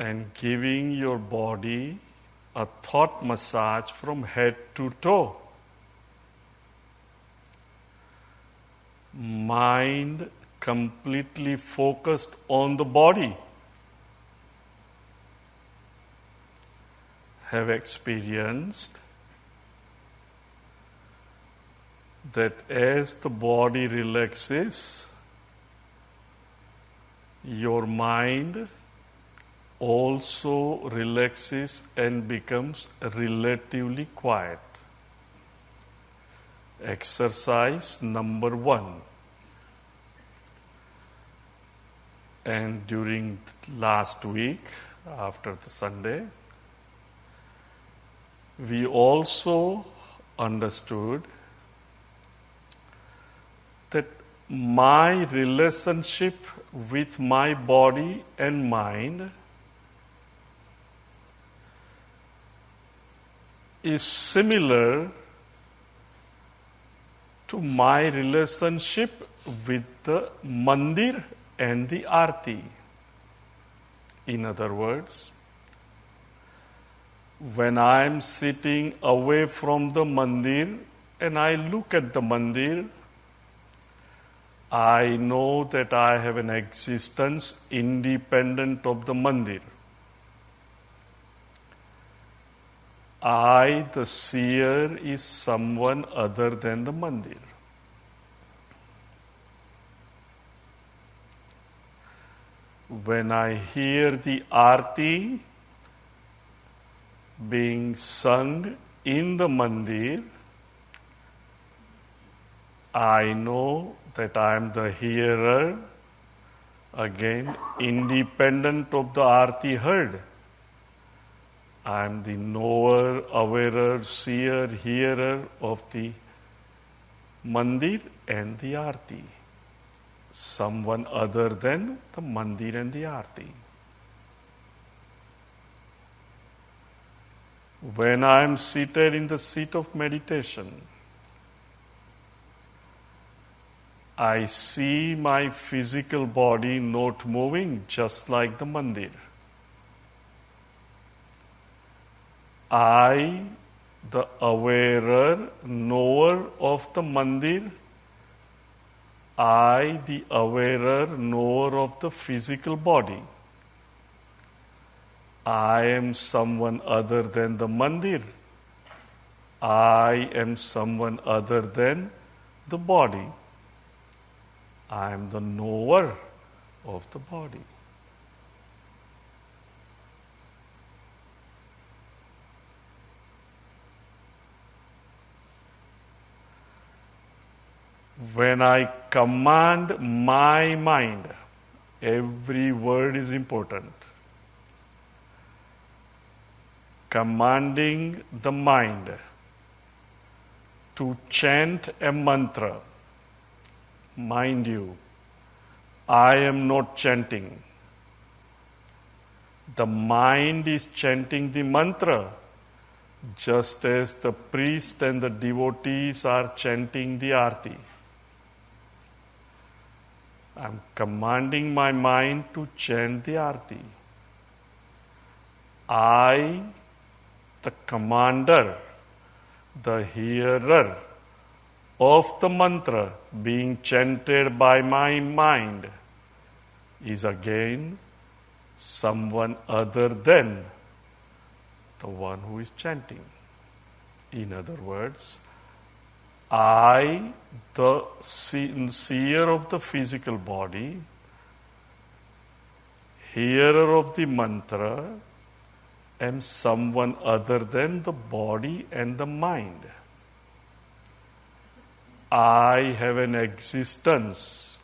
and giving your body a thought massage from head to toe. Mind completely focused on the body. Have experienced that as the body relaxes, your mind also relaxes and becomes relatively quiet. Exercise number 1. And during last week, after the Sunday, we also understood that my relationship with my body and mind is similar to my relationship with the mandir and the arti. In other words, when I am sitting away from the mandir and I look at the mandir, I know that I have an existence independent of the mandir. I, the seer, is someone other than the mandir. When I hear the arti being sung in the mandir, I know that I am the hearer, again, independent of the arti heard. I am the knower, awarer, seer, hearer of the mandir and the arti. Someone other than the mandir and the arti. When I am seated in the seat of meditation, I see my physical body not moving just like the mandir. I, the awarer, knower of the mandir, I, the awarer, knower of the physical body. I am someone other than the mandir. I am someone other than the body. I am the knower of the body. When I command my mind, every word is important. Commanding the mind to chant a mantra. Mind you, I am not chanting. The mind is chanting the mantra, just as the priest and the devotees are chanting the arti. I am commanding my mind to chant the arti. I, the commander, the hearer of the mantra being chanted by my mind, is again someone other than the one who is chanting. In other words, I, the seer of the physical body, hearer of the mantra, am someone other than the body and the mind. I have an existence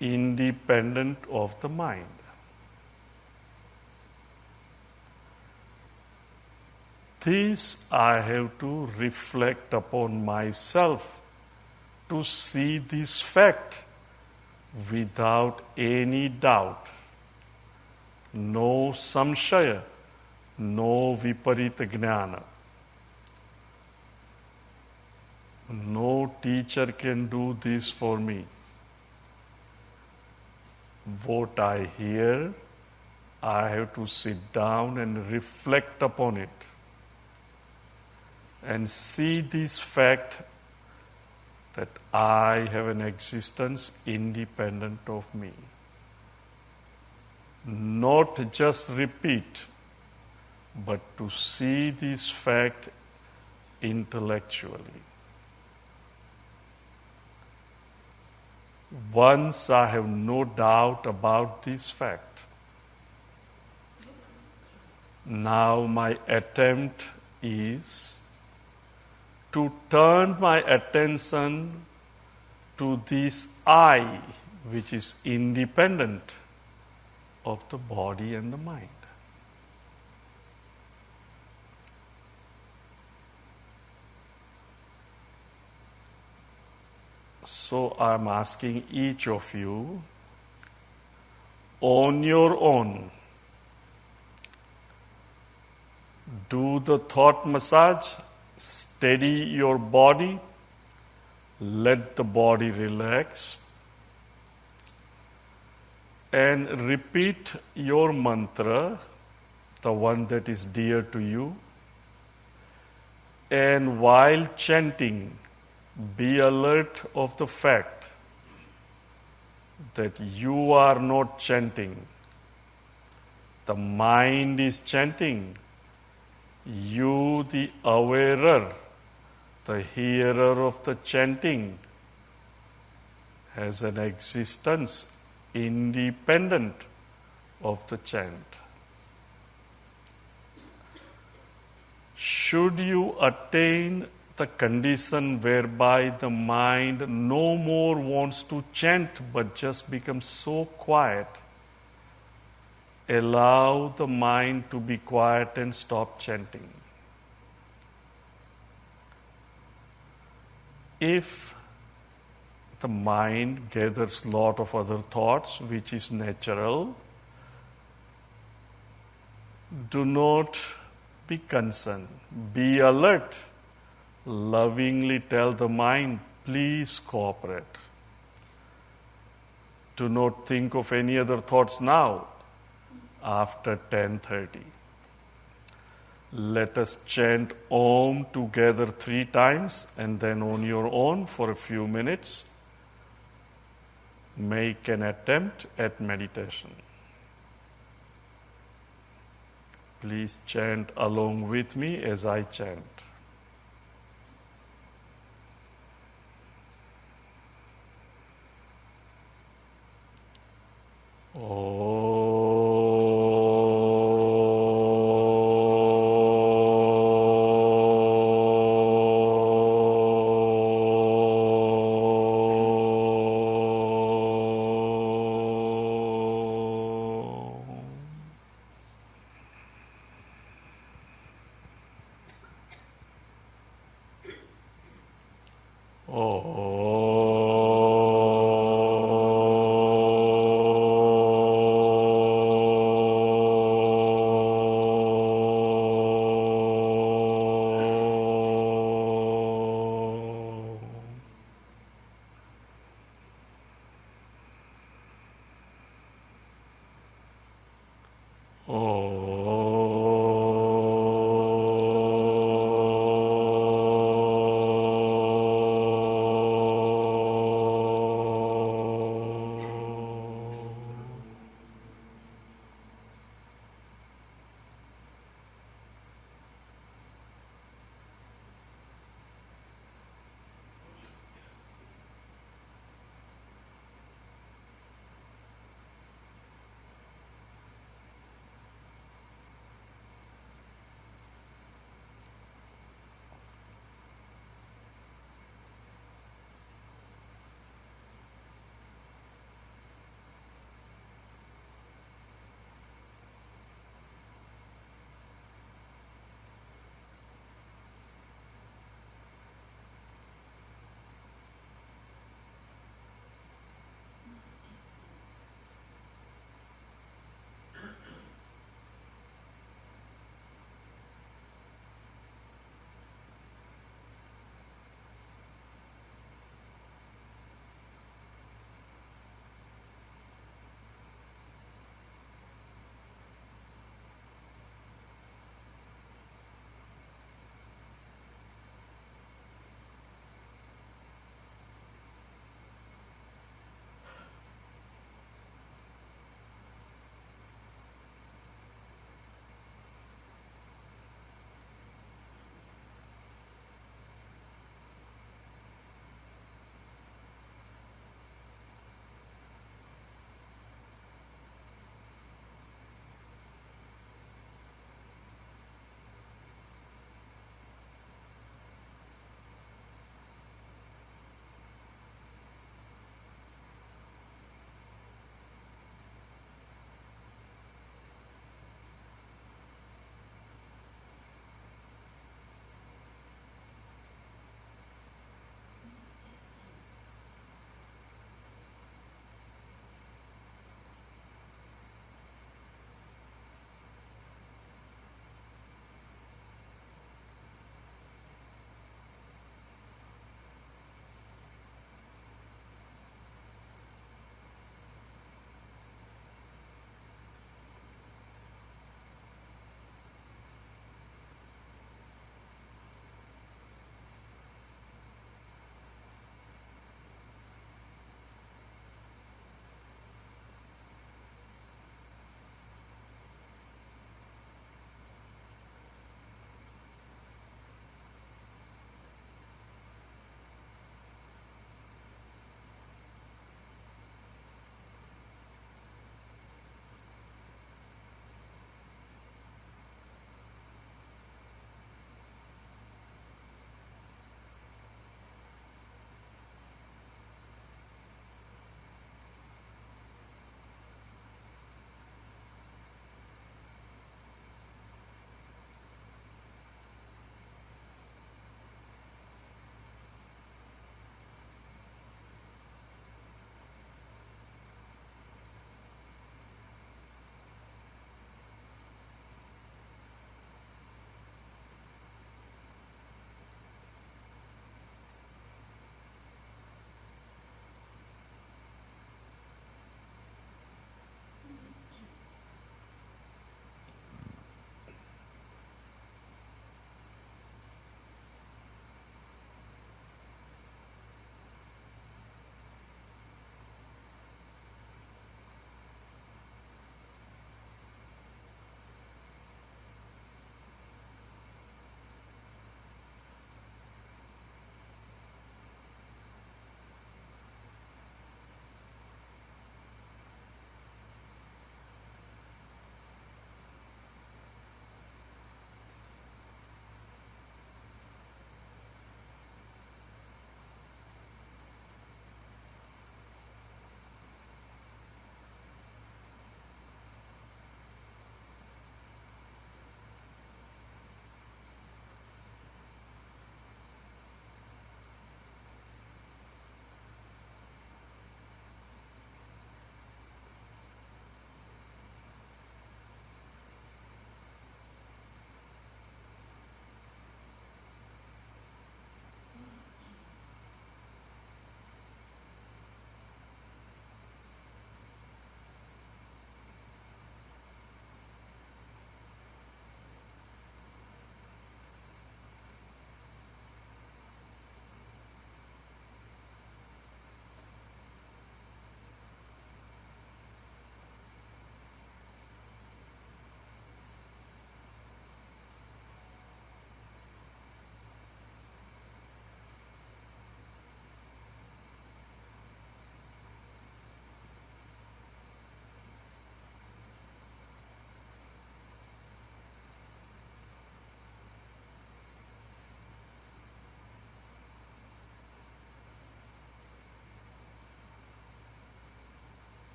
independent of the mind. This I have to reflect upon myself to see this fact without any doubt. No samshaya, no viparita jnana. No teacher can do this for me. What I hear, I have to sit down and reflect upon it and see this fact that I have an existence independent of me. Not just repeat, but to see this fact intellectually. Once I have no doubt about this fact, now my attempt is to turn my attention to this I, which is independent of the body and the mind. So I'm asking each of you, on your own, do the thought massage, steady your body, let the body relax, and repeat your mantra, the one that is dear to you. And while chanting, be alert of the fact that you are not chanting. The mind is chanting. You, the awarer, the hearer of the chanting, has an existence independent of the chant. Should you attain the condition whereby the mind no more wants to chant but just becomes so quiet, allow the mind to be quiet and stop chanting. If the mind gathers a lot of other thoughts, which is natural, do not be concerned. Be alert. Lovingly tell the mind, please cooperate. Do not think of any other thoughts now after 10:30. Let us chant Om together 3 times, and then on your own for a few minutes, make an attempt at meditation. Please chant along with me as I chant.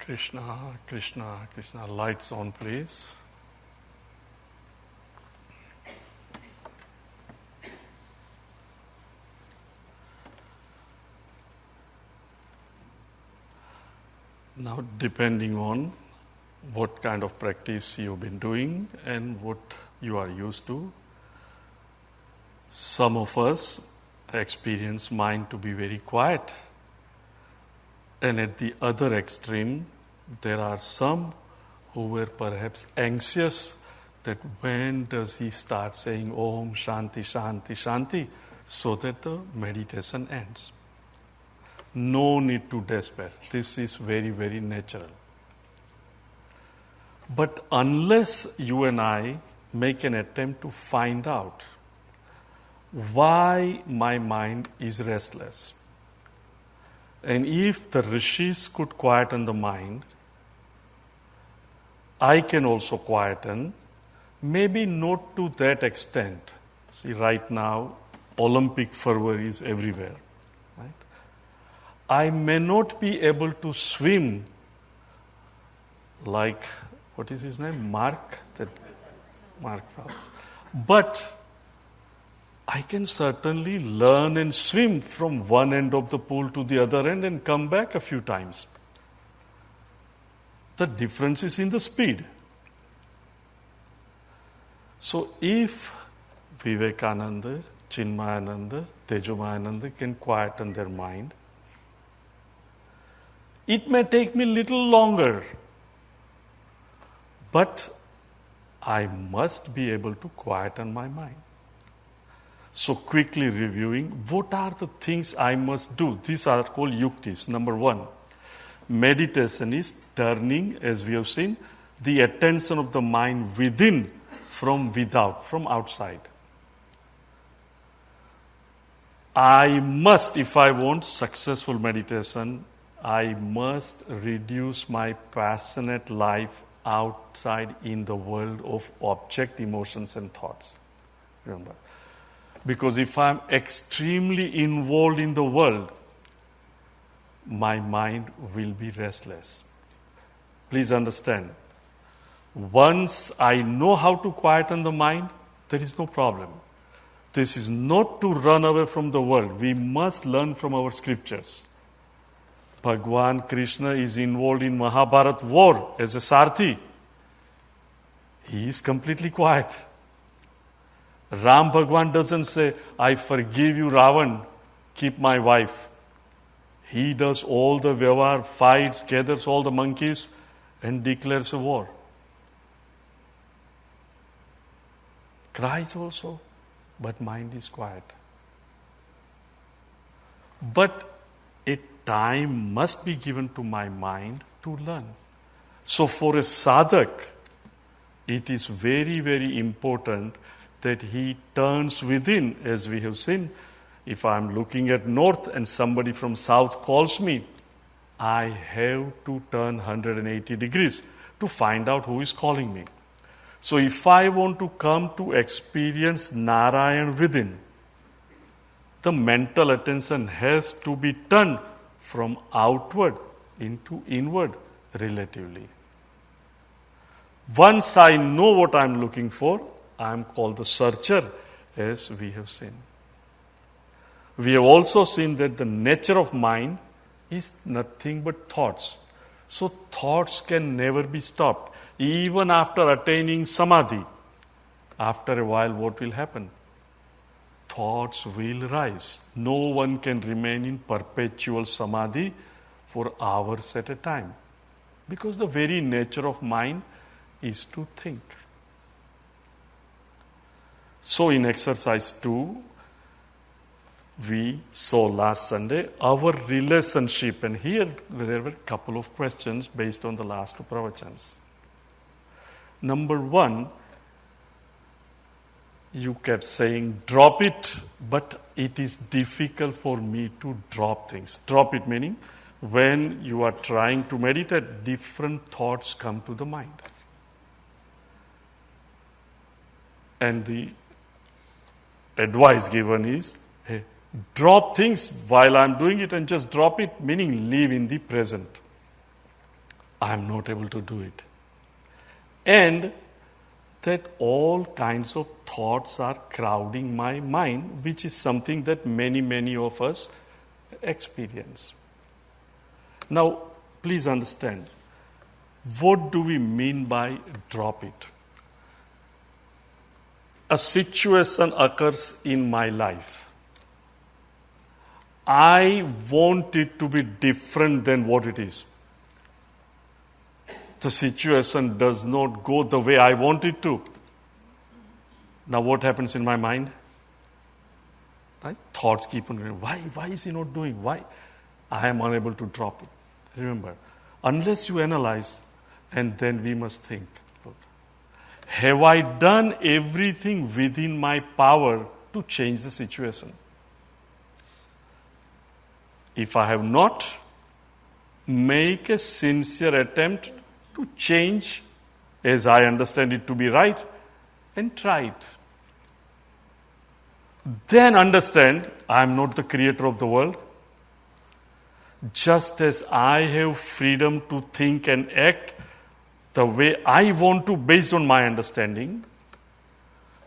Krishna, Krishna, Krishna. Lights on, please. Now, depending on what kind of practice you've been doing and what you are used to, some of us experience mind to be very quiet. And at the other extreme, there are some who were perhaps anxious that when does he start saying Om Shanti Shanti Shanti so that the meditation ends. No need to despair. This is very, very natural. But unless you and I make an attempt to find out why my mind is restless, and if the rishis could quieten the mind, I can also quieten, maybe not to that extent. See, right now, Olympic fervor is everywhere. Right? I may not be able to swim like, what is his name? Mark Phelps. But I can certainly learn and swim from one end of the pool to the other end and come back a few times. The difference is in the speed. So if Vivekananda, Chinmaya, Tejomayananda can quieten their mind, it may take me a little longer, but I must be able to quieten my mind. So quickly reviewing, what are the things I must do? These are called yuktis. Number one, meditation is turning, as we have seen, the attention of the mind within from without, from outside. I must, if I want successful meditation, I must reduce my passionate life outside in the world of object, emotions and thoughts. Remember. Because if I'm extremely involved in the world, my mind will be restless. Please understand, once I know how to quieten the mind, there is no problem. This is not to run away from the world. We must learn from our scriptures. Bhagwan Krishna is involved in Mahabharat war as a Sarthi. He is completely quiet. Ram Bhagwan doesn't say, I forgive you, Ravan, keep my wife. He does all the vyavahar, fights, gathers all the monkeys, and declares a war. Cries also, but mind is quiet. But a time must be given to my mind to learn. So for a sadhak, it is very, very important that he turns within, as we have seen. If I'm looking at north and somebody from south calls me, I have to turn 180 degrees to find out who is calling me. So if I want to come to experience Narayan within, the mental attention has to be turned from outward into inward relatively. Once I know what I'm looking for, I am called the searcher, as we have seen. We have also seen that the nature of mind is nothing but thoughts. So thoughts can never be stopped. Even after attaining samadhi, after a while what will happen? Thoughts will rise. No one can remain in perpetual samadhi for hours at a time. Because the very nature of mind is to think. So in exercise 2, we saw last Sunday our relationship, and here there were a couple of questions based on the last two pravachans. Number 1, you kept saying, drop it, but it is difficult for me to drop things. Drop it meaning, when you are trying to meditate, different thoughts come to the mind. And the advice given is, hey, drop things while I'm doing it and just drop it, meaning live in the present. I am not able to do it. And that all kinds of thoughts are crowding my mind, which is something that many of us experience. Now, please understand, what do we mean by drop it? A situation occurs in my life. I want it to be different than what it is. The situation does not go the way I want it to. Now what happens in my mind? Right? Thoughts keep on going. Why is he not doing? Why? I am unable to drop it. Remember, unless you analyze, and then we must think, look, have I done everything within my power to change the situation? If I have not, make a sincere attempt to change as I understand it to be right, and try it. Then understand, I am not the creator of the world. Just as I have freedom to think and act the way I want to based on my understanding,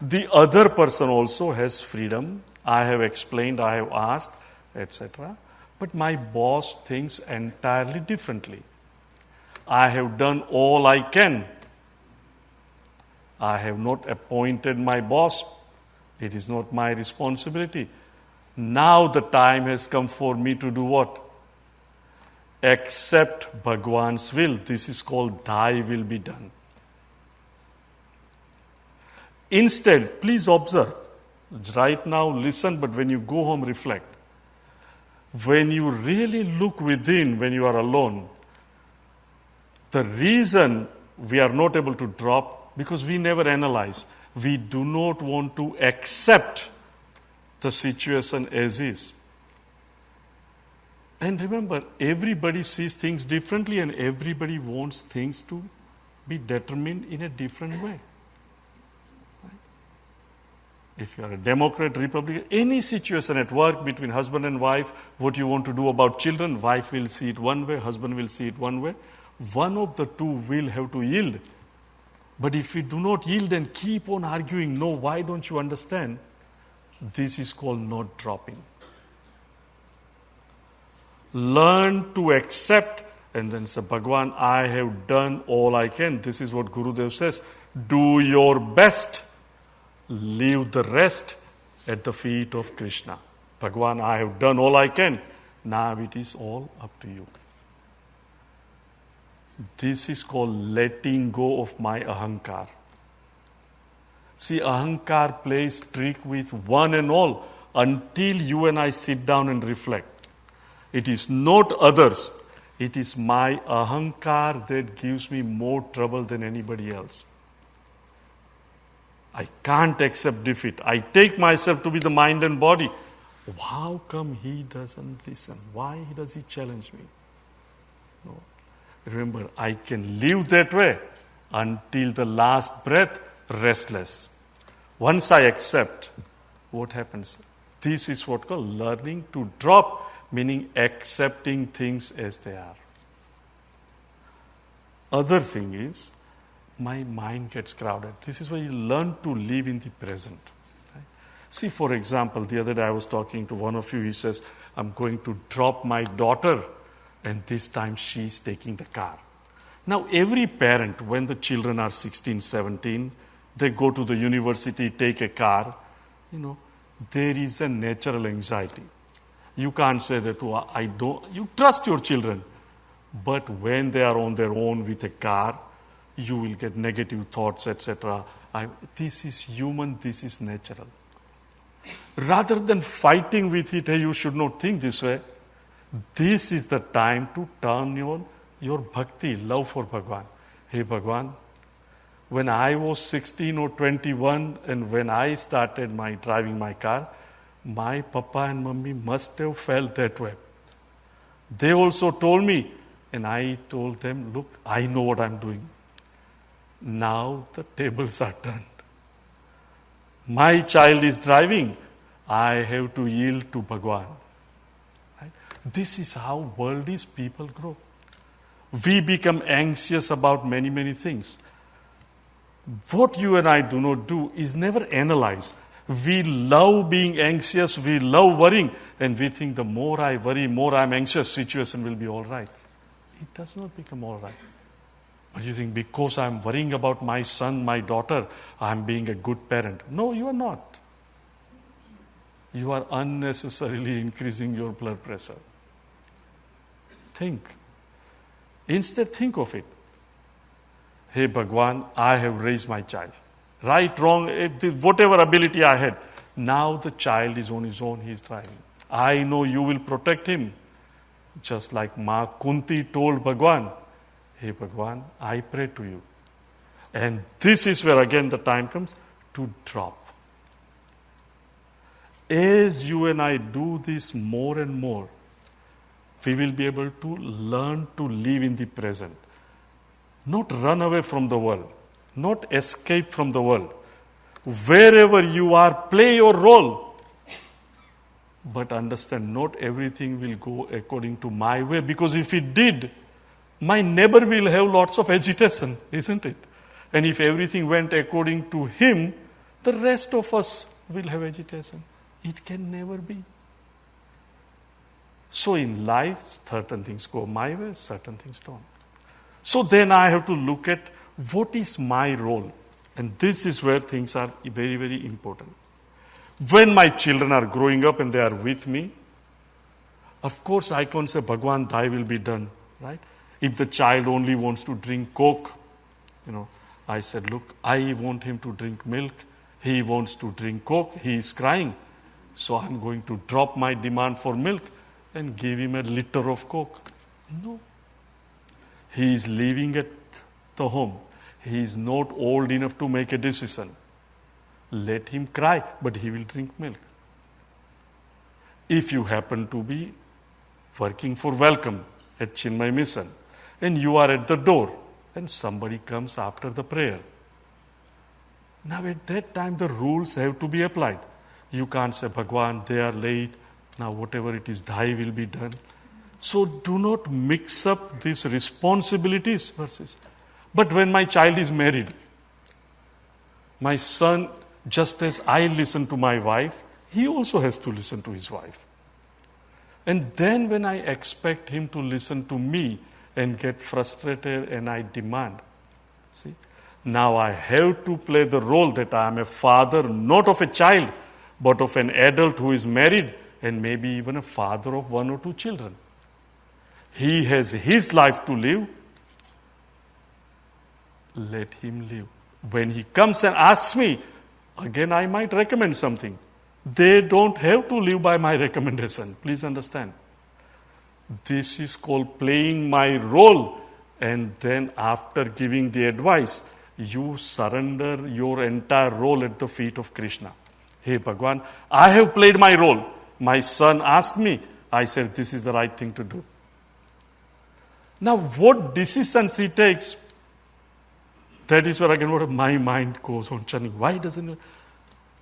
the other person also has freedom. I have explained, I have asked, etc. But my boss thinks entirely differently. I have done all I can. I have not appointed my boss. It is not my responsibility. Now the time has come for me to do what? Accept Bhagwan's will. This is called Thy will be done. Instead, please observe. Right now, listen, but when you go home, reflect. When you really look within, when you are alone, the reason we are not able to drop, because we never analyze. We do not want to accept the situation as is. And remember, everybody sees things differently and everybody wants things to be determined in a different way. Right? If you are a Democrat, Republican, any situation at work between husband and wife, what you want to do about children, wife will see it one way, husband will see it one way. One of the two will have to yield. But if we do not yield and keep on arguing, no, why don't you understand? This is called not dropping. Learn to accept and then say, Bhagwan, I have done all I can. This is what Gurudev says. Do your best. Leave the rest at the feet of Krishna. Bhagwan, I have done all I can. Now it is all up to you. This is called letting go of my ahankar. See, ahankar plays trick with one and all until you and I sit down and reflect. It is not others. It is my ahankar that gives me more trouble than anybody else. I can't accept defeat. I take myself to be the mind and body. How come he doesn't listen? Why does he challenge me? No. Remember, I can live that way until the last breath, restless. Once I accept, what happens? This is what called learning to drop, meaning accepting things as they are. Other thing is, my mind gets crowded. This is where you learn to live in the present. Right? See, for example, the other day I was talking to one of you, he says, I'm going to drop my daughter, and this time she's taking the car. Now, every parent, when the children are 16, 17, they go to the university, take a car, there is a natural anxiety. You can't say that, oh, I don't. You trust your children. But when they are on their own with a car, you will get negative thoughts, etc. This is human, this is natural. Rather than fighting with it, hey, you should not think this way, this is the time to turn your bhakti, love for Bhagwan. Hey Bhagwan, when I was 16 or 21 and when I started driving my car, my papa and mummy must have felt that way. They also told me, and I told them, look, I know what I'm doing. Now the tables are turned. My child is driving. I have to yield to Bhagwan. Right? This is how worldly people grow. We become anxious about many, many things. What you and I do not do is never analyze. We love being anxious, we love worrying, and we think the more I worry, more I'm anxious, situation will be all right. It does not become all right. But you think because I'm worrying about my son, my daughter, I'm being a good parent. No, you are not. You are unnecessarily increasing your blood pressure. Think. Instead, think of it. Hey, Bhagwan, I have raised my child. Right, wrong, whatever ability I had. Now the child is on his own, he is driving. I know you will protect him. Just like Ma Kunti told Bhagwan, hey, Bhagwan, I pray to you. And this is where again the time comes to drop. As you and I do this more and more, we will be able to learn to live in the present. Not run away from the world. Not escape from the world. Wherever you are, play your role. But understand, not everything will go according to my way. Because if it did, my neighbor will have lots of agitation, isn't it? And if everything went according to him, the rest of us will have agitation. It can never be. So in life, certain things go my way, certain things don't. So then I have to look at what is my role. And this is where things are very, very important. When my children are growing up and they are with me, of course I can't say, Bhagwan, thy will be done, right? If the child only wants to drink Coke, I said, look, I want him to drink milk. He wants to drink Coke. He is crying. So I'm going to drop my demand for milk and give him a liter of Coke. No. He is living at the home. He is not old enough to make a decision. Let him cry, but he will drink milk. If you happen to be working for Welcome at Chinmaya Mission, and you are at the door, and somebody comes after the prayer. Now at that time, the rules have to be applied. You can't say, Bhagwan, they are late. Now whatever it is, thy will be done. So do not mix up these responsibilities versus. But when my child is married, my son, just as I listen to my wife, he also has to listen to his wife. And then when I expect him to listen to me and get frustrated and I demand, see, now I have to play the role that I am a father, not of a child, but of an adult who is married and maybe even a father of 1 or 2 children. He has his life to live. Let him live. When he comes and asks me, again I might recommend something. They don't have to live by my recommendation. Please understand. This is called playing my role. And then after giving the advice, you surrender your entire role at the feet of Krishna. Hey Bhagwan, I have played my role. My son asked me. I said this is the right thing to do. Now what decisions he takes, that is where again what my mind goes on churning. Why doesn't it?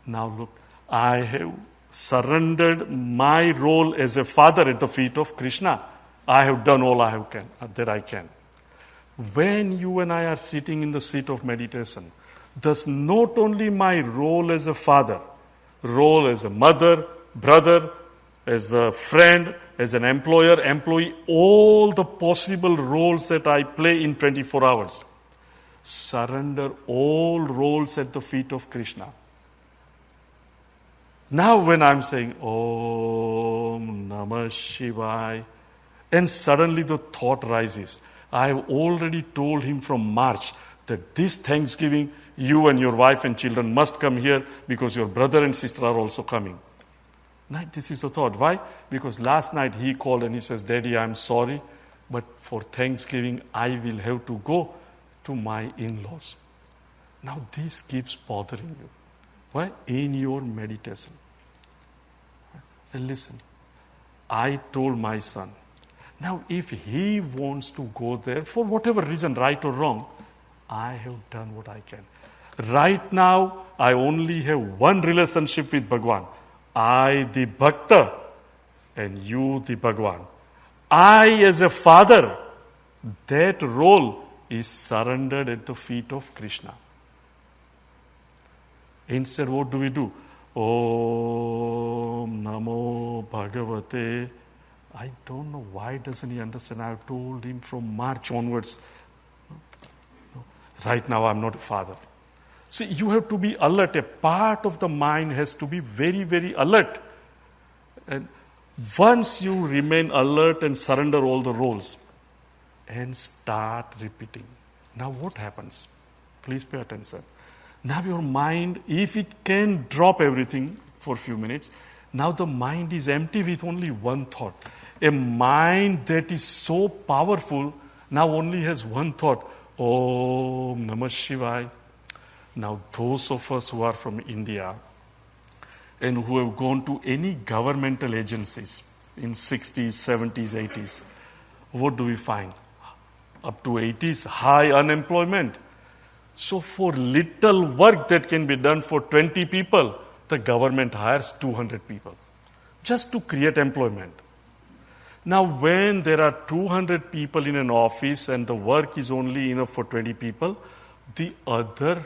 Now look, I have surrendered my role as a father at the feet of Krishna. I have done all that I can. When you and I are sitting in the seat of meditation, thus not only my role as a father, role as a mother, brother, as a friend, as an employer, employee, all the possible roles that I play in 24 hours. Surrender all roles at the feet of Krishna. Now when I'm saying, Om Namah Shivaya, and suddenly the thought rises, I have already told him from March that this Thanksgiving, you and your wife and children must come here because your brother and sister are also coming. Now, this is the thought. Why? Because last night he called and he says, Daddy, I'm sorry, but for Thanksgiving I will have to go to my in-laws. Now this keeps bothering you. Why? In your meditation. And listen, I told my son, now if he wants to go there for whatever reason, right or wrong, I have done what I can. Right now, I only have one relationship with Bhagwan. I, the Bhakta, and you, the Bhagwan. I, as a father, That role is surrendered at the feet of Krishna. Instead, what do we do? Om Namo Bhagavate. I don't know why doesn't he understand. I've told him from March onwards. Right now I'm not a father. See, you have to be alert. A part of the mind has to be very, very alert. And once you remain alert and surrender all the roles and start repeating. Now what happens? Please pay attention. Now your mind, if it can drop everything for a few minutes, now the mind is empty with only one thought. A mind that is so powerful now only has one thought. Om Namah Shivaya. Now those of us who are from India and who have gone to any governmental agencies in 60s, 70s, 80s, what do we find? Up to 80s, high unemployment. So for little work that can be done for 20 people, the government hires 200 people just to create employment. Now when there are 200 people in an office and the work is only enough for 20 people, the other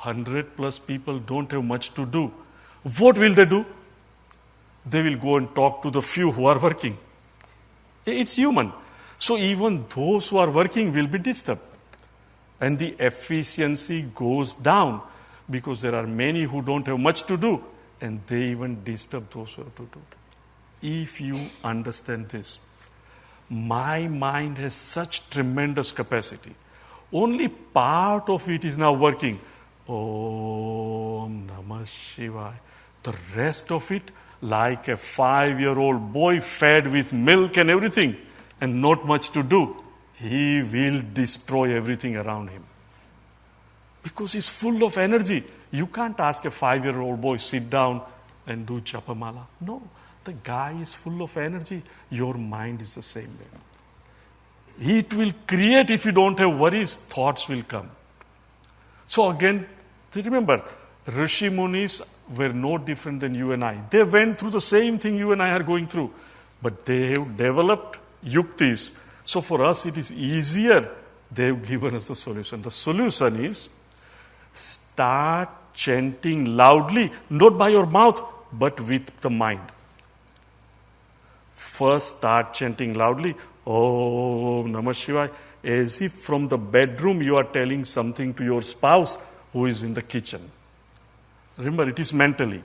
100 plus people don't have much to do. What will they do? They will go and talk to the few who are working. It's human. So even those who are working will be disturbed. And the efficiency goes down because there are many who don't have much to do and they even disturb those who have to do. If you understand this, my mind has such tremendous capacity. Only part of it is now working. Om Namah Shivaya. The rest of it, like a 5-year-old boy fed with milk and everything, and not much to do, he will destroy everything around him. Because he's full of energy. You can't ask a 5-year-old boy, sit down and do Japamala. No, the guy is full of energy. Your mind is the same way. It will create, if you don't have worries, thoughts will come. So again, remember, Rishi Munis were no different than you and I. They went through the same thing you and I are going through. But they have developed yuktis. So for us it is easier. They have given us the solution. The solution is start chanting loudly, not by your mouth, but with the mind. First start chanting loudly, Om Namah Shivaya, as if from the bedroom you are telling something to your spouse who is in the kitchen. Remember, it is mentally.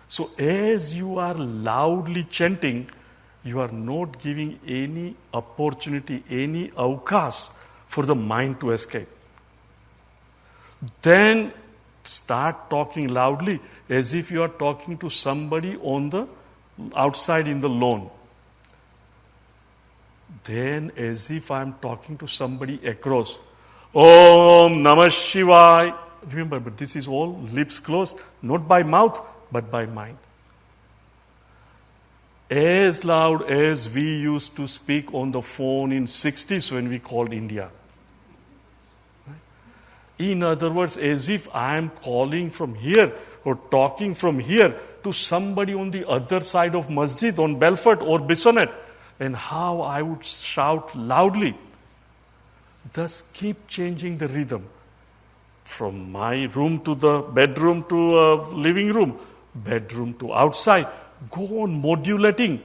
So as you are loudly chanting, you are not giving any opportunity, any avkas for the mind to escape. Then start talking loudly as if you are talking to somebody on the outside in the lawn. Then as if I am talking to somebody across. Om Namah Shivaya. Remember, but this is all lips closed, not by mouth, but by mind. As loud as we used to speak on the phone in 60s when we called India. In other words, as if I am calling from here or talking from here to somebody on the other side of Masjid on Belfort or Bissonnet, and how I would shout loudly. Thus keep changing the rhythm. From my room to the bedroom to living room, bedroom to outside. Go on modulating.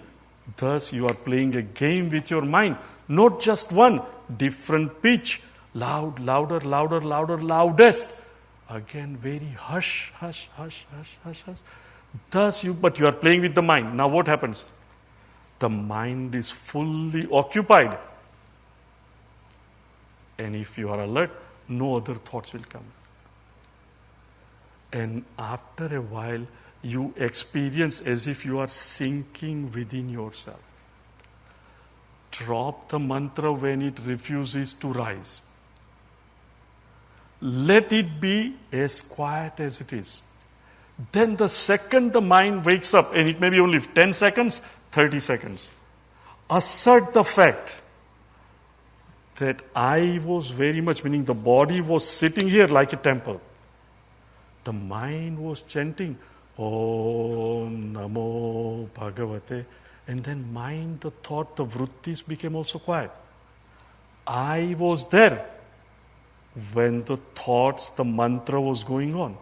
Thus you are playing a game with your mind. Not just one, different pitch. Loud, louder, louder, louder, loudest. Again, very hush, hush, hush, hush, hush, hush. Thus but you are playing with the mind. Now what happens? The mind is fully occupied. And if you are alert, no other thoughts will come. And after a while, you experience as if you are sinking within yourself. Drop the mantra when it refuses to rise. Let it be as quiet as it is. Then the second the mind wakes up, and it may be only 10 seconds, 30 seconds, assert the fact that I was very much, meaning the body was sitting here like a temple. The mind was chanting, Om Namo Bhagavate. And then mind, the thought, the vrittis became also quiet. I was there when the thoughts, the mantra was going on.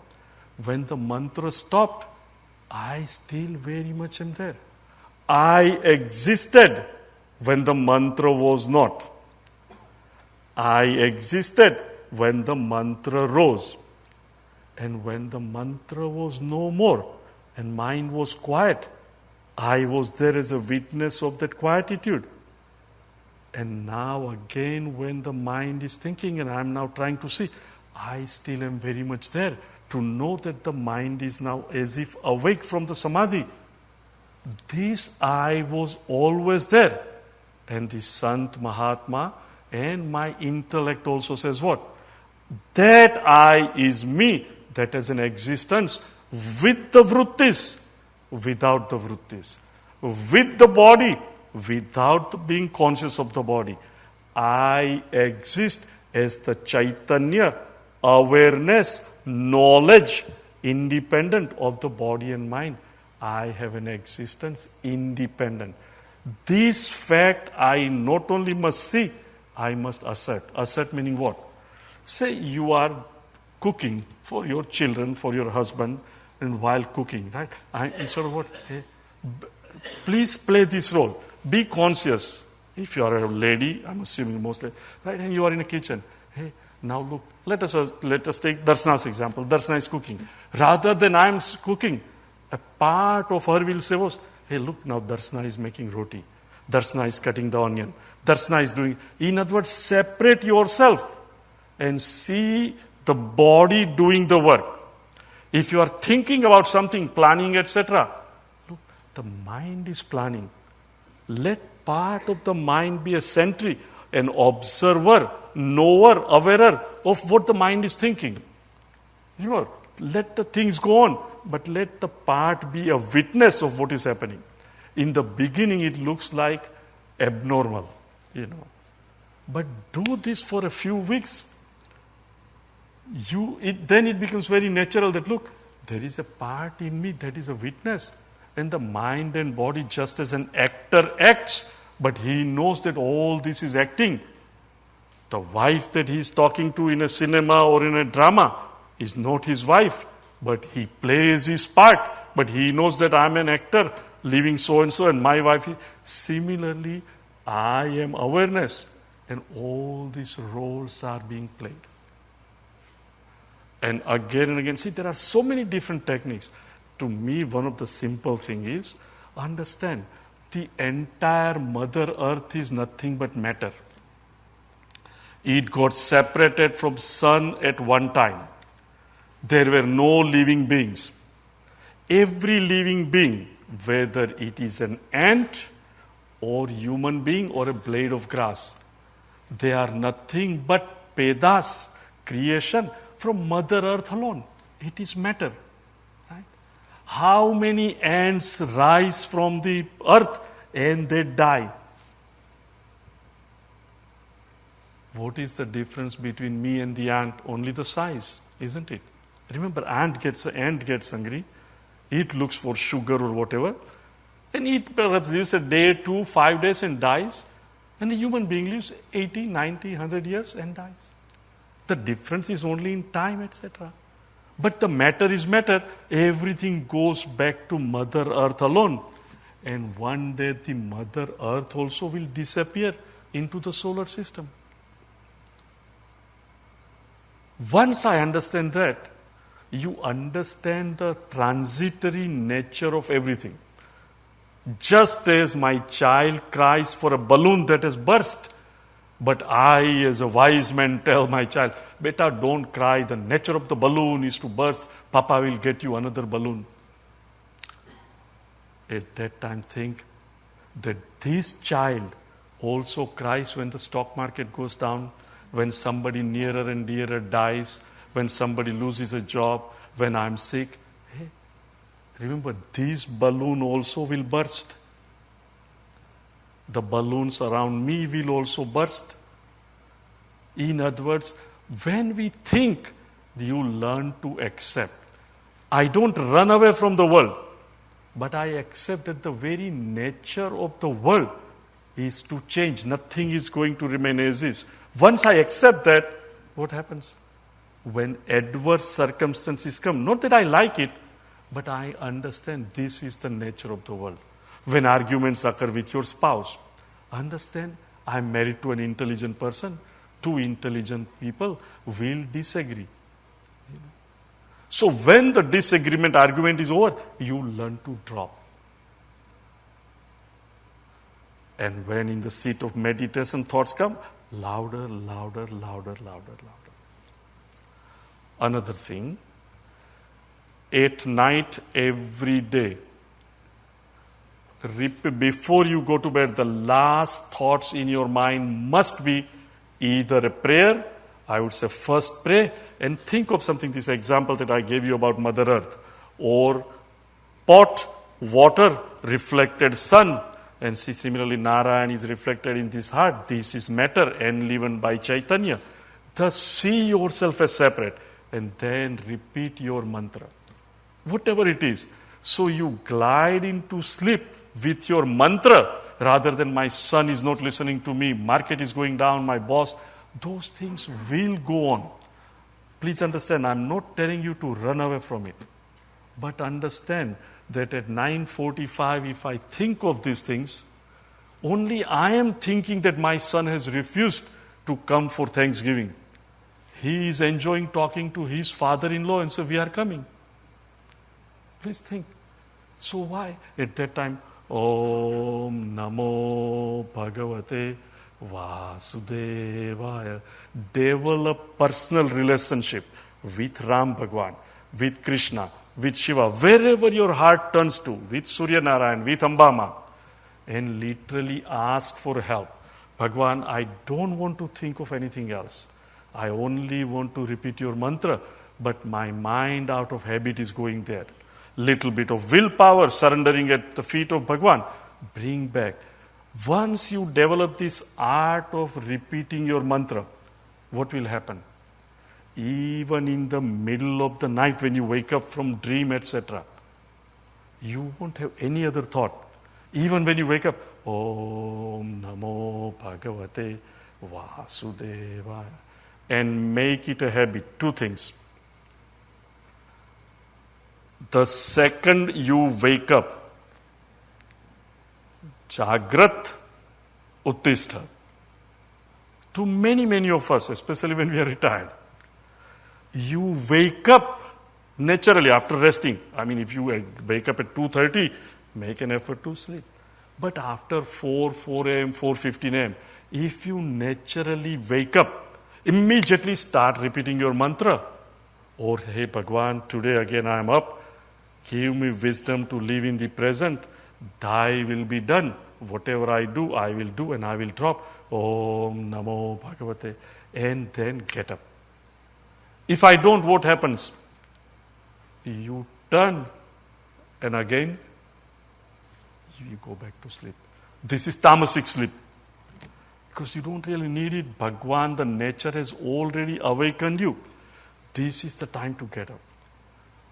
When the mantra stopped, I still very much am there. I existed when the mantra was not. I existed when the mantra rose. And when the mantra was no more and mind was quiet, I was there as a witness of that quietude. And now again when the mind is thinking and I am now trying to see, I still am very much there to know that the mind is now as if awake from the samadhi. This I was always there. And the Sant Mahatma and my intellect also says what? That I is me, that is an existence with the vrittis, without the vrittis, with the body, without being conscious of the body. I exist as the Chaitanya, awareness, knowledge, independent of the body and mind. I have an existence independent. This fact I not only must see, I must assert. Assert meaning what? Say you are cooking for your children, for your husband, and while cooking, right? Instead of what? Hey, please play this role. Be conscious. If you are a lady, I'm assuming mostly, right? And you are in a kitchen. Hey, now look. Let us take Darshana's example. Darshana is cooking. Rather than I am cooking, a part of her will say, hey, look, now Darshana is making roti. Darshana is cutting the onion. Darshana is doing. In other words, separate yourself and see the body doing the work. If you are thinking about something, planning, etc., look, the mind is planning. Let part of the mind be a sentry, an observer, knower, awarer of what the mind is thinking. Remember, let the things go on, but let the part be a witness of what is happening. In the beginning, it looks like abnormal, But do this for a few weeks. Then it becomes very natural that, look, there is a part in me that is a witness. And the mind and body, just as an actor acts, but he knows that all this is acting. The wife that he is talking to in a cinema or in a drama is not his wife, but he plays his part. But he knows that I am an actor living so and so, and my wife is. Similarly, I am awareness, and all these roles are being played. And again, see, there are so many different techniques. To me, one of the simple things is, understand, the entire Mother Earth is nothing but matter. It got separated from sun at one time. There were no living beings. Every living being, whether it is an ant or human being or a blade of grass, they are nothing but pedas, creation from Mother Earth alone. It is matter. Right? How many ants rise from the earth and they die? What is the difference between me and the ant? Only the size, isn't it? Remember, ant gets hungry. It looks for sugar or whatever. And it perhaps lives a day, 2, 5 days and dies. And a human being lives 80, 90, 100 years and dies. The difference is only in time, etc. But the matter is matter. Everything goes back to Mother Earth alone. And one day the Mother Earth also will disappear into the solar system. Once I understand that, you understand the transitory nature of everything. Just as my child cries for a balloon that has burst, but I, as a wise man, tell my child, Beta, don't cry. The nature of the balloon is to burst. Papa will get you another balloon. At that time, think that this child also cries when the stock market goes down, when somebody nearer and dearer dies, when somebody loses a job, when I'm sick. Hey, remember, this balloon also will burst. The balloons around me will also burst. In other words, when we think, you learn to accept. I don't run away from the world, but I accept that the very nature of the world is to change. Nothing is going to remain as is. Once I accept that, what happens? When adverse circumstances come, not that I like it, but I understand this is the nature of the world. When arguments occur with your spouse, understand I'm married to an intelligent person. Two intelligent people will disagree. So when the disagreement, argument is over, you learn to drop. And when in the seat of meditation thoughts come, louder, louder, louder, louder, louder. Another thing, at night every day, before you go to bed, the last thoughts in your mind must be either a prayer, I would say first pray, and think of something, this example that I gave you about Mother Earth, or pot, water, reflected sun, and see similarly Narayan is reflected in this heart, this is matter enlivened by Chaitanya. Thus see yourself as separate, and then repeat your mantra, whatever it is. So you glide into sleep with your mantra, rather than my son is not listening to me, market is going down, my boss. Those things will go on. Please understand, I'm not telling you to run away from it. But understand that at 9:45, if I think of these things, only I am thinking that my son has refused to come for Thanksgiving. He is enjoying talking to his father-in-law and so we are coming. Please think. So why? At that time, Om Namo Bhagavate Vasudevaya. Develop personal relationship with Ram Bhagwan, with Krishna, with Shiva, wherever your heart turns to, with Surya Narayan, with Ambama, and literally ask for help. Bhagwan, I don't want to think of anything else. I only want to repeat your mantra, but my mind out of habit is going there. Little bit of willpower, surrendering at the feet of Bhagwan, bring back. Once you develop this art of repeating your mantra, what will happen? Even in the middle of the night when you wake up from dream, etc., you won't have any other thought. Even when you wake up, Om Namo Bhagavate Vasudevaya. And make it a habit. Two things. The second you wake up, Jagrat Uttistha. To many of us, especially when we are retired, you wake up naturally after resting. I mean, if you wake up at 2:30, make an effort to sleep. But after 4 a.m., 4:15 a.m., if you naturally wake up, immediately start repeating your mantra. Or, hey Bhagwan, today again I am up. Give me wisdom to live in the present. Thy will be done. Whatever I do, I will do and I will drop. Om Namo Bhagavate. And then get up. If I don't, what happens? You turn and again you go back to sleep. This is tamasic sleep. Because you don't really need it. Bhagwan, the nature has already awakened you. This is the time to get up.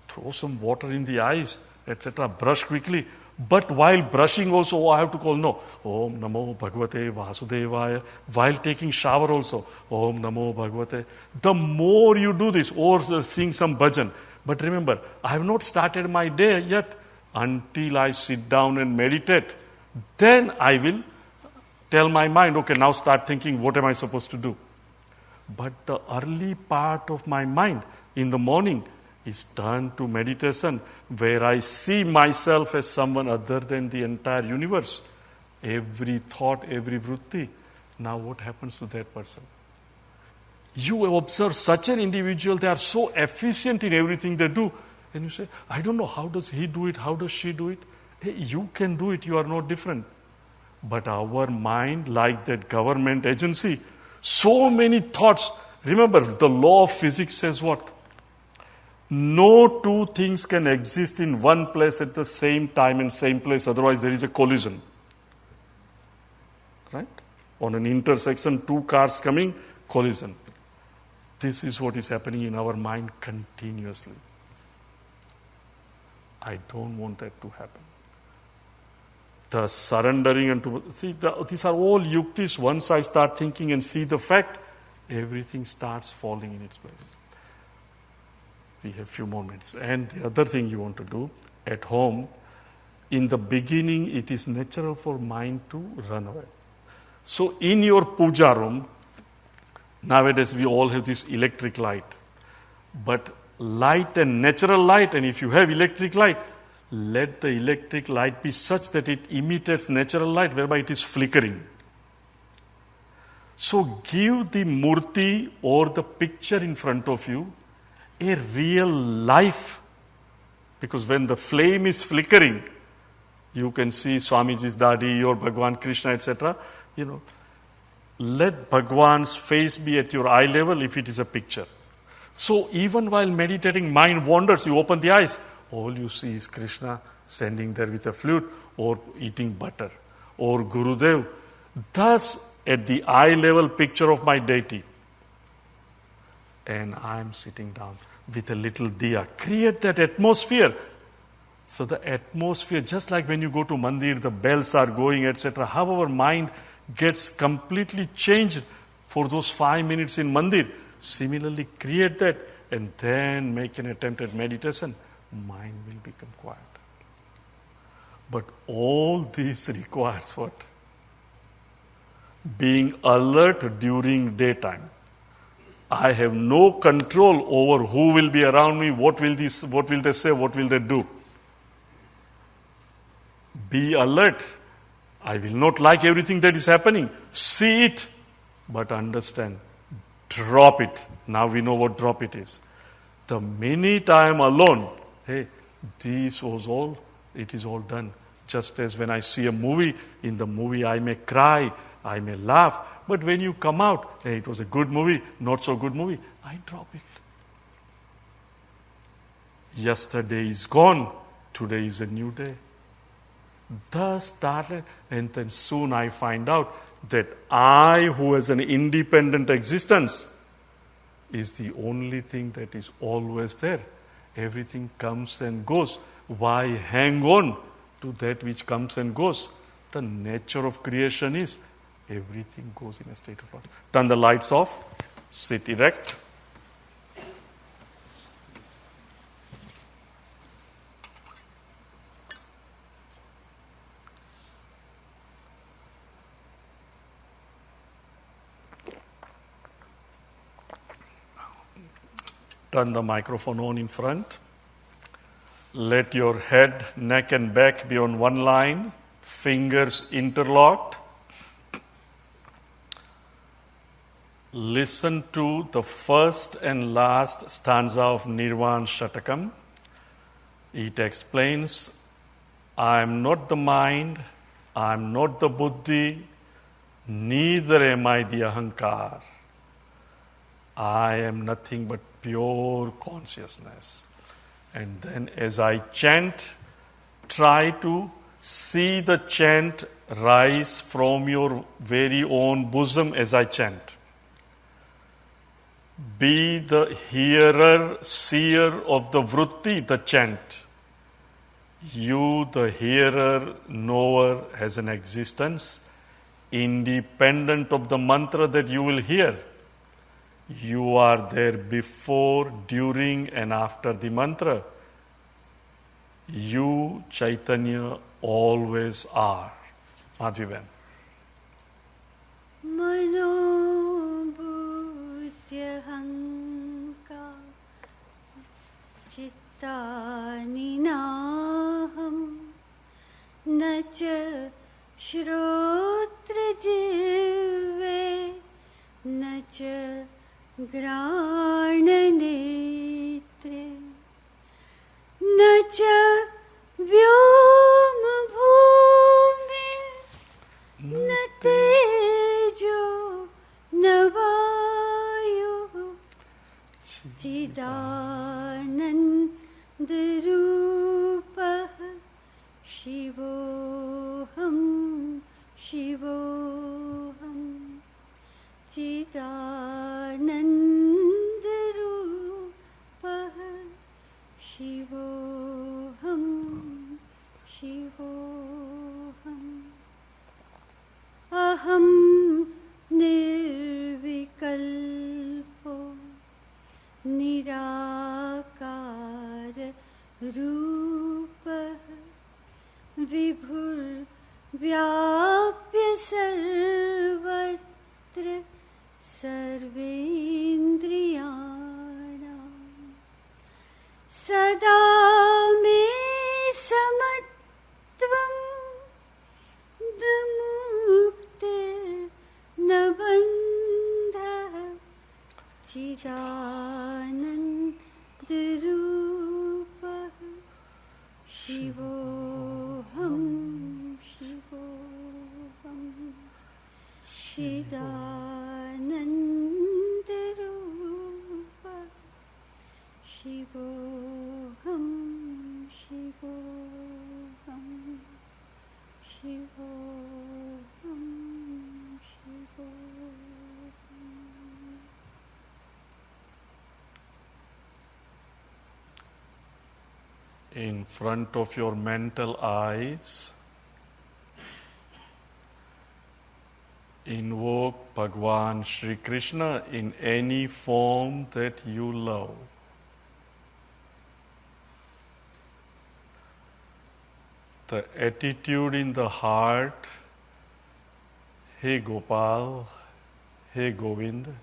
Throw some water in the eyes, etc. Brush quickly. But while brushing also, I have to call, no. Om Namo Bhagavate Vasudevaya. While taking shower also, Om Namo Bhagavate. The more you do this, or sing some bhajan. But remember, I have not started my day yet. Until I sit down and meditate, then I will tell my mind, okay, now start thinking, what am I supposed to do? But the early part of my mind in the morning is turned to meditation, where I see myself as someone other than the entire universe. Every thought, every vritti. Now what happens to that person? You observe such an individual, they are so efficient in everything they do. And you say, I don't know, how does he do it? How does she do it? Hey, you can do it, you are no different. But our mind, like that government agency, so many thoughts. Remember, the law of physics says what? No two things can exist in one place at the same time and same place, otherwise there is a collision. Right? On an intersection, two cars coming, collision. This is what is happening in our mind continuously. I don't want that to happen. The surrendering and these are all yuktis. Once I start thinking and see the fact, everything starts falling in its place. We have few more minutes. And the other thing you want to do at home, in the beginning, it is natural for mind to run away. So in your puja room, nowadays we all have this electric light. But light and natural light, and if you have electric light, let the electric light be such that it imitates natural light, whereby it is flickering. So give the murti or the picture in front of you a real life. Because when the flame is flickering, you can see Swamiji's Dadi or Bhagwan Krishna, etc. Let Bhagwan's face be at your eye level if it is a picture. So even while meditating, mind wanders, you open the eyes, all you see is Krishna standing there with a flute or eating butter, or Gurudev. Thus, at the eye level picture of my deity. And I am sitting down with a little diya. Create that atmosphere. So the atmosphere, just like when you go to mandir, the bells are going, etc. How our mind gets completely changed for those 5 minutes in mandir. Similarly, create that and then make an attempt at meditation. Mind will become quiet. But all this requires what? Being alert during daytime. I have no control over who will be around me, what will they say, what will they do. Be alert. I will not like everything that is happening. See it, but understand. Drop it. Now we know what drop it is. The minute I am alone, it is all done. Just as when I see a movie, in the movie I may cry, I may laugh, but when you come out, it was a good movie, not so good movie, I drop it. Yesterday is gone, today is a new day. Thus started, and then soon I find out that I, who has an independent existence, is the only thing that is always there. Everything comes and goes. Why hang on to that which comes and goes? The nature of creation is everything goes in a state of loss. Turn the lights off. Sit erect. Turn the microphone on in front. Let your head, neck and back be on one line. Fingers interlocked. Listen to the first and last stanza of Nirvan Shatakam. It explains, I am not the mind, I am not the buddhi, neither am I the ahankar. I am nothing but pure consciousness. And then as I chant, try to see the chant rise from your very own bosom as I chant. Be the hearer, seer of the vritti, the chant. You, the hearer, knower, has an existence independent of the mantra that you will hear. You are there before, during, and after the mantra. You, Chaitanya, always are. Madhvi-ben. Mano-buddhyahanka chitta-ninaham na-cha shrotra-jivve na-cha grana-netre na-cha vyoma-bhumi na-tejo na-vayu Chidananda-rupah Shivoham Shivoham Chidananda-rupah Shivoham Shivoham Chidanandarupa Shivoham Shivoham Chidanandarupa Shivoham Shivoham Shivoham Shivoham. In front of your mental eyes, invoke Bhagwan Shri Krishna in any form that you love. The attitude in the heart, Hey Gopal, Hey Govind.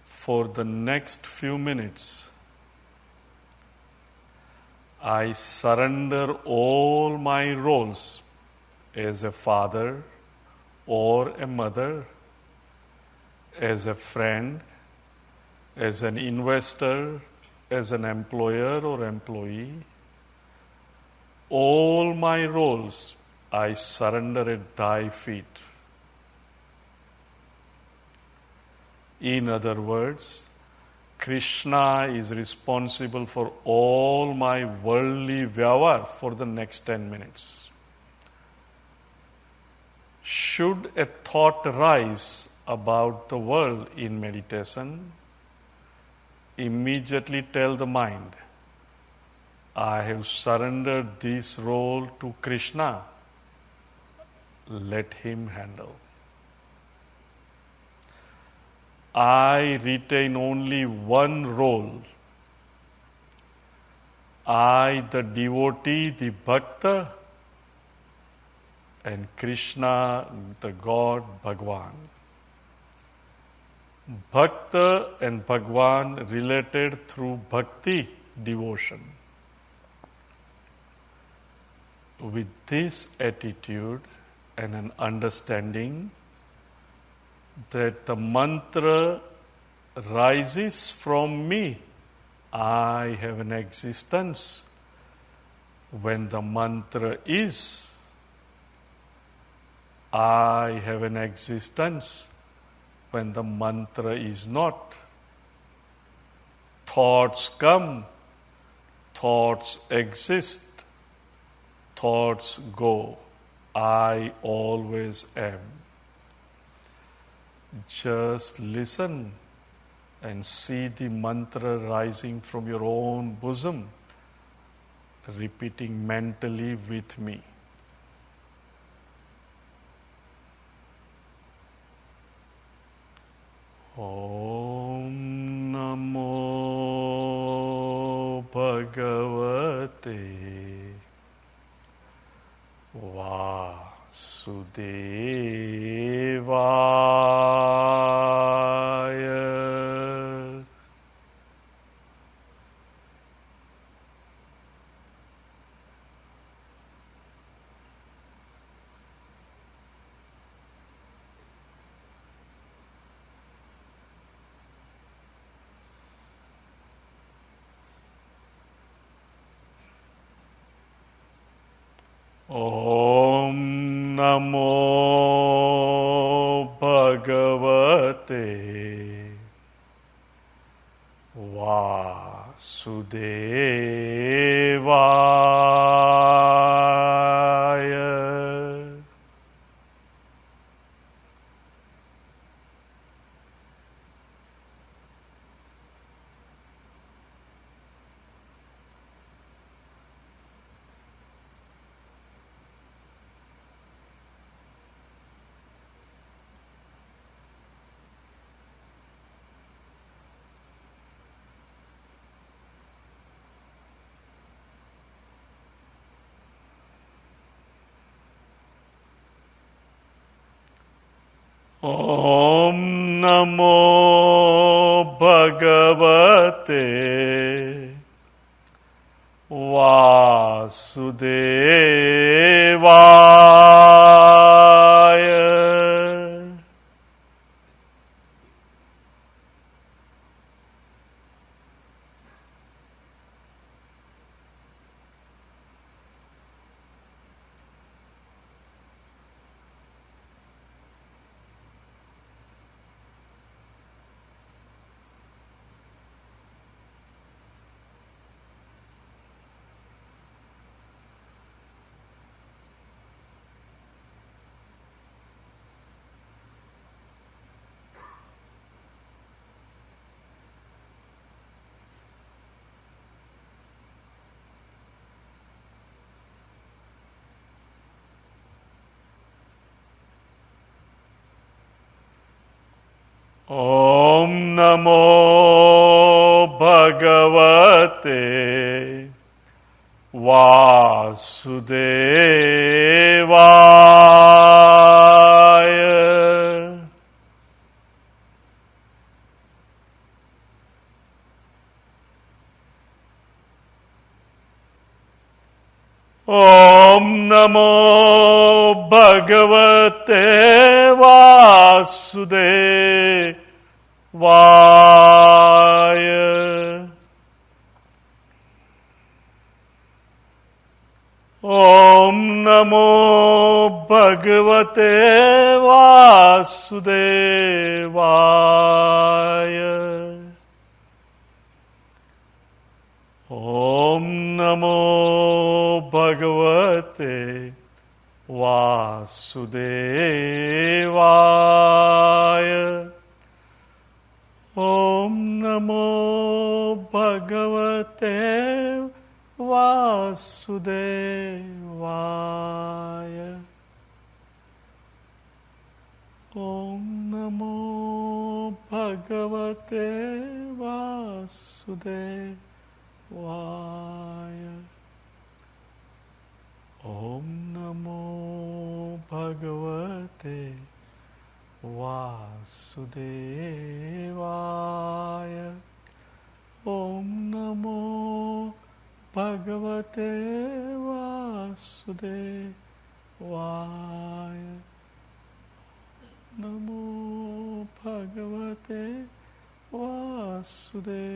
For the next few minutes, I surrender all my roles as a father or a mother, as a friend, as an investor, as an employer or employee. All my roles I surrender at thy feet. In other words, Krishna is responsible for all my worldly vyavahar for the next 10 minutes. Should a thought arise about the world in meditation, immediately tell the mind, I have surrendered this role to Krishna. Let him handle. I retain only one role. I, the devotee, the bhakta, and Krishna, the God, Bhagwan. Bhakta and Bhagwan related through bhakti, devotion. With this attitude and an understanding that the mantra rises from me, I have an existence. When the mantra is, I have an existence. When the mantra is not, thoughts come, thoughts exist, thoughts go. I always am. Just listen and see the mantra rising from your own bosom, repeating mentally with me. Om Namo Bhagavate Vasudevaya. Om Namo Bhagavate Vasudevaya. Om Namo Bhagavate Vasudevaya. Om Namo Bhagavate Vasudevaya. Om Namo Bhagavate Vasudevaya. Om Namo Bhagavate Vasudevaya. Om Namo Bhagavate Vasudevaya. Om Namo Bhagavate Vasudevaya. Om Namo Bhagavate Vasudevaya. Om Namo Bhagavate Vasudevaya. Om Namo Bhagavate Vasudevaya. Namo Bhagavate Vasudevaya.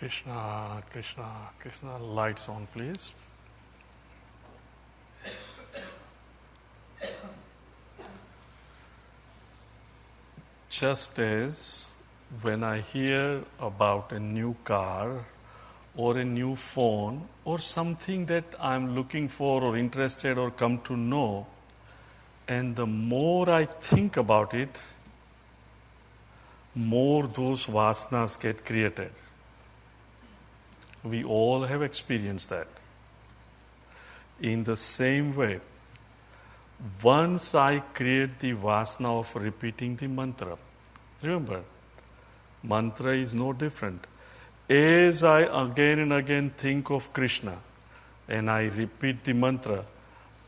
Krishna, Krishna, Krishna. Lights on, please. Just as when I hear about a new car or a new phone or something that I'm looking for or interested or come to know, and the more I think about it, more those vasanas get created. We all have experienced that. In the same way, Once I create the vasana of repeating the mantra, remember, mantra is no different. As I again and again think of Krishna and I repeat the mantra,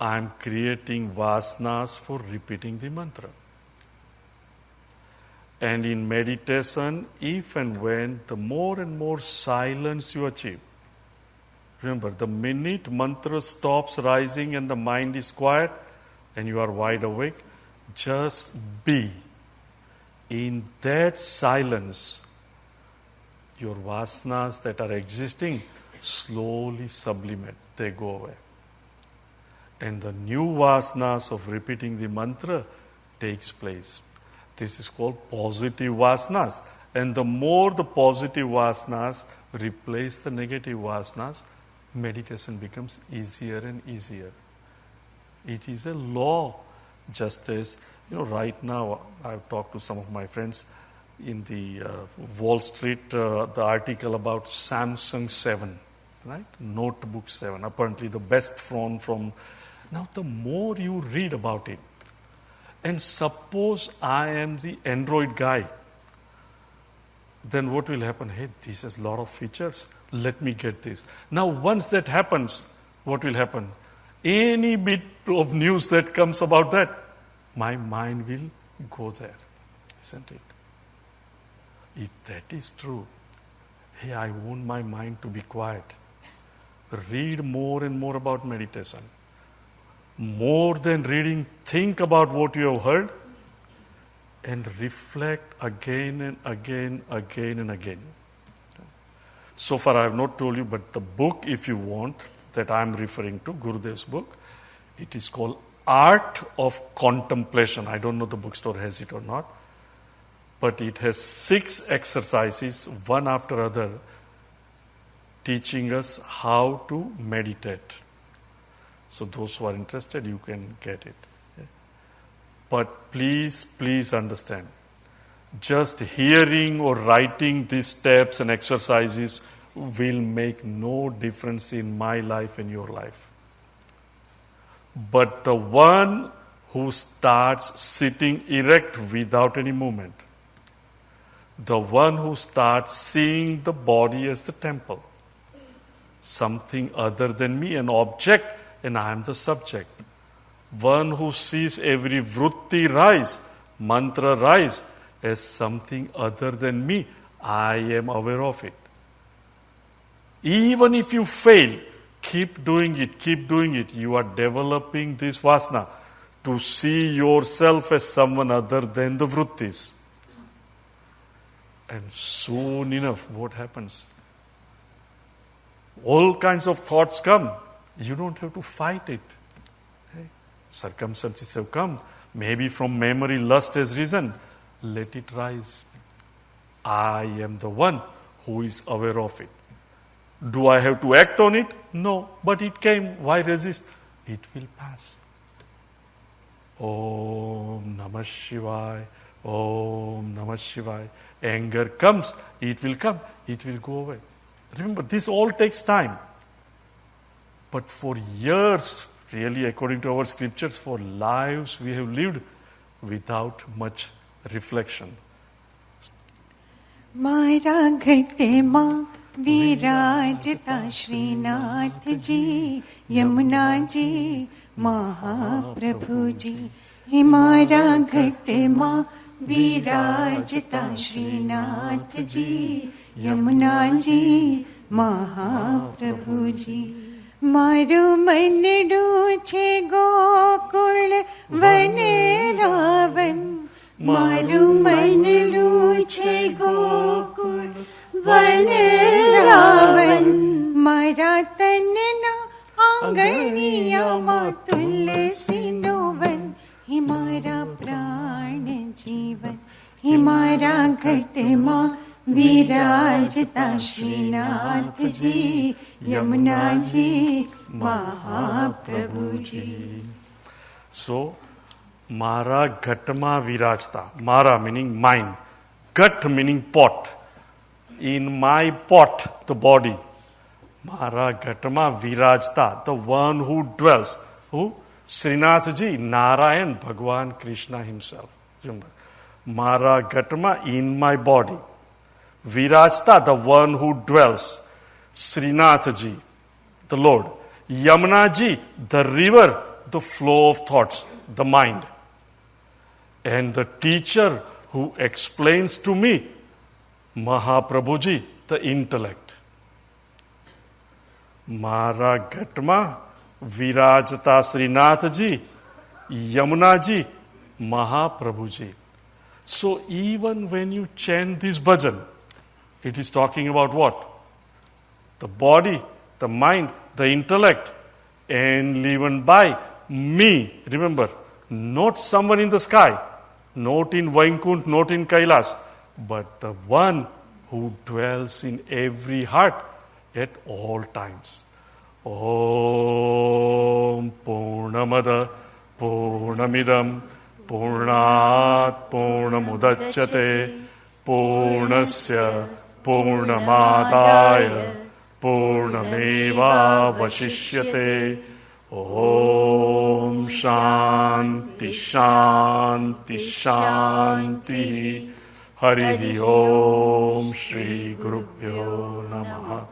I am creating vasanas for repeating the mantra. And in meditation, if and when the more and more silence you achieve, remember, the minute mantra stops rising and the mind is quiet and you are wide awake, just be. In that silence, your vasanas that are existing slowly sublimate, they go away. And the new vasanas of repeating the mantra takes place. This is called positive vasanas. And the more the positive vasanas replace the negative vasanas, meditation becomes easier and easier. It is a law. Just as, right now I've talked to some of my friends in the Wall Street, the article about Samsung 7, right? Notebook 7, apparently the best phone from... Now the more you read about it, and suppose I am the Android guy, then what will happen? Hey, this has a lot of features. Let me get this. Now, once that happens, what will happen? Any bit of news that comes about that, my mind will go there, isn't it? If that is true, hey, I want my mind to be quiet. Read more and more about meditation. More than reading, think about what you have heard and reflect again and again and again. So far I have not told you, but the book, if you want, that I am referring to, Gurudev's book, it is called Art of Contemplation. I don't know the bookstore has it or not, but it has 6 exercises, one after other, teaching us how to meditate. So those who are interested, you can get it. But please understand, just hearing or writing these steps and exercises will make no difference in my life and your life. But the one who starts sitting erect without any movement, the one who starts seeing the body as the temple, something other than me, an object, and I am the subject. One who sees every vritti rise, mantra rise, as something other than me, I am aware of it. Even if you fail, keep doing it. You are developing this vasana to see yourself as someone other than the vrittis. And soon enough, what happens? All kinds of thoughts come. You don't have to fight it. Okay? Circumstances have come. Maybe from memory, lust has risen. Let it rise. I am the one who is aware of it. Do I have to act on it? No. But it came. Why resist? It will pass. Om Namah Shivaya. Om Namah Shivaya. Anger comes. It will come. It will go away. Remember, this all takes time. But for years, really according to our scriptures, for lives we have lived without much reflection. मारा घटे माँ विराजता श्रीनाथ जी यमुना जी महाप्रभु जी हिमारा घटे माँ विराजता श्रीनाथ जी यमुना जी महाप्रभु जी मारो मन डूछे Gokul one Ravan मारो मन डूछे Gokul one Ravan मारा तन ना आंगनिया मातुल सिनोवन हिमारा प्राण जीवन हिमारा घट माँ विराजता Shrinath ji Yamuna ji Mahaprabhu ji. So, Mara Ghatma Virajta. Mara meaning mine. Ghat meaning pot. In my pot, the body. Mara Ghatma Virajta. The one who dwells. Who? Srinathji, Narayan, Bhagwan Krishna himself. Remember, Mara Gatma in my body. Virajta, the one who dwells. Srinathji, the Lord. Yamunaji, the river, the flow of thoughts, the mind. And the teacher who explains to me, Mahaprabhuji, the intellect. Mara Gatma, Virajata Srinathji, Yamunaji, Mahaprabhuji. So even when you chant this bhajan, it is talking about what? The body, the mind, the intellect, and even by me. Remember, not someone in the sky, not in Vaikunt, not in Kailas, but the one who dwells in every heart at all times. Om Purnamada Purnamidam Purnat Purnamudachyate Purnasya Purnamadaya Purnameva Vashishyate. Om Shanti Shanti Shanti. Hari Om Shri Gurubhyo Namaha.